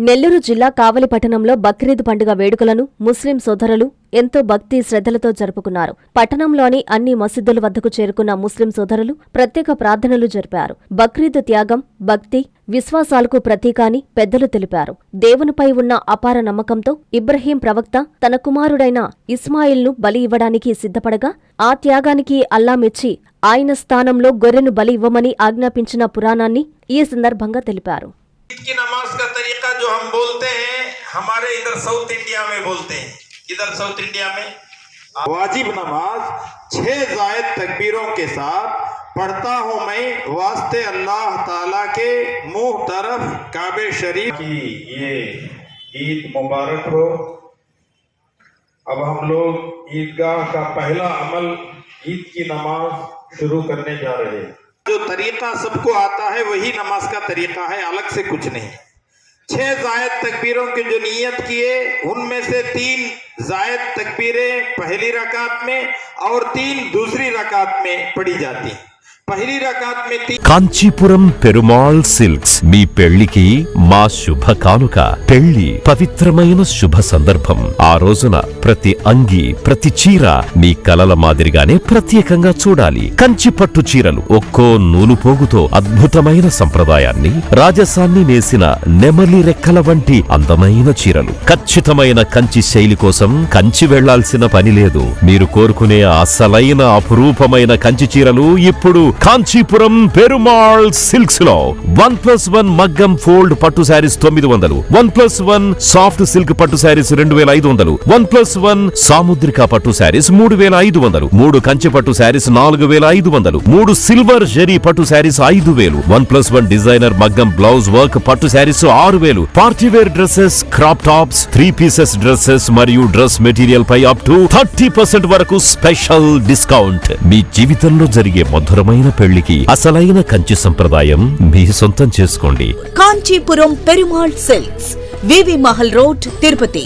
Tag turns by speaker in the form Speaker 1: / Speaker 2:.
Speaker 1: నెల్లూరు జిల్లా కావలి పట్టణంలో బక్రీద్ పండుగ వేడుకలను ముస్లిం సోదరులు ఎంతో భక్తి శ్రద్ధలతో జరుపుకున్నారు. పట్టణంలోని అన్ని మసీదుల వద్దకు చేరుకున్న ముస్లిం సోదరులు ప్రత్యేక ప్రార్థనలు జరిపారు. బక్రీద్ త్యాగం, భక్తి, విశ్వాసాలకు ప్రతీక అని పెద్దలు తెలిపారు. దేవునిపై ఉన్న అపార నమ్మకంతో ఇబ్రహీం ప్రవక్త తన కుమారుడైన ఇస్మాయిల్ను బలి ఇవ్వడానికి సిద్ధపడగా ఆ త్యాగానికి అల్లా మెచ్చి ఆయన స్థానంలో గొర్రెను బలి ఇవ్వమని ఆజ్ఞాపించిన పురాణాన్ని ఈ సందర్భంగా తెలిపారు.
Speaker 2: ईद की नमाज का तरीका जो हम बोलते हैं, हमारे इधर साउथ इंडिया में बोलते हैं। इधर साउथ इंडिया में वाजिब नमाज 6 जायद तकबीरों के साथ पढ़ता हूँ मैं वास्ते अल्लाह ताला के मुंह तरफ काबे शरीफ की ये ईद मुबारक हो। अब हम लोग ईदगाह का पहला अमल ईद की नमाज शुरू करने जा रहे हैं। जो तरीका सबको आता है वही नमाज का तरीका है, अलग से कुछ नहीं। 6 जायद तकबीरों की जो नियत किए उनमें से 3 जायद तकबीरें पहली रकात में और 3 दूसरी रकात में पढ़ी जाती। पहली रकात में 3
Speaker 3: కాంచీపురం పెరుమాళ్ సిల్క్స్ మీ పెళ్లికి మా శుభ కానుక. పెళ్లి పవిత్రమైన శుభ సందర్భం. ఆ రోజున ప్రతి అంగి, ప్రతి చీర మీ కలల మాదిరిగానే ప్రత్యేకంగా చూడాలి. కంచి పట్టు చీరలు ఒక్కో నూలు పోగుతో అద్భుతమైన సంప్రదాయాన్ని, రాజసాన్ని నేసిన నెమలి రెక్కల వంటి అందమైన చీరలు. ఖచ్చితమైన కంచి శైలి కోసం కంచి వెళ్లాల్సిన పని లేదు. మీరు కోరుకునే అసలైన అపురూపమైన కంచి చీరలు ఇప్పుడు కాంచీపురం పెరుమాళ్ సిల్క్స్ లో 1+1 మగ్గం ఫోల్డ్ పట్టు శారీస్ 900, 1+1 సాఫ్ట్ సిల్క్ పట్టు శారీస్ 2500, 1+1 సాముద్రిక పట్టు శారీస్ 3500, 3 కంచి పట్టు శారీస్ 4500, 3 సిల్వర్ జరీ పట్టు శారీస్ 5000, 1+1 డిజైనర్ మగ్గం బ్లౌజ్ వర్క్ పట్టు sarees 6000, party wear dresses, crop tops, 3 pieces dresses మరియు డ్రెస్ మెటీరియల్ పై అప్ టు 30% వరకు స్పెషల్ డిస్కౌంట్. మీ జీవితంలో జరిగే మధురమైన పెళ్లికి అసలైన కంచి సంప్రదాయం మీ సొంతం చేసుకోండి.
Speaker 4: కాంచీపురం పెరుమాళ్ సిల్క్స్, వివి మహల్ రోడ్, తిరుపతి.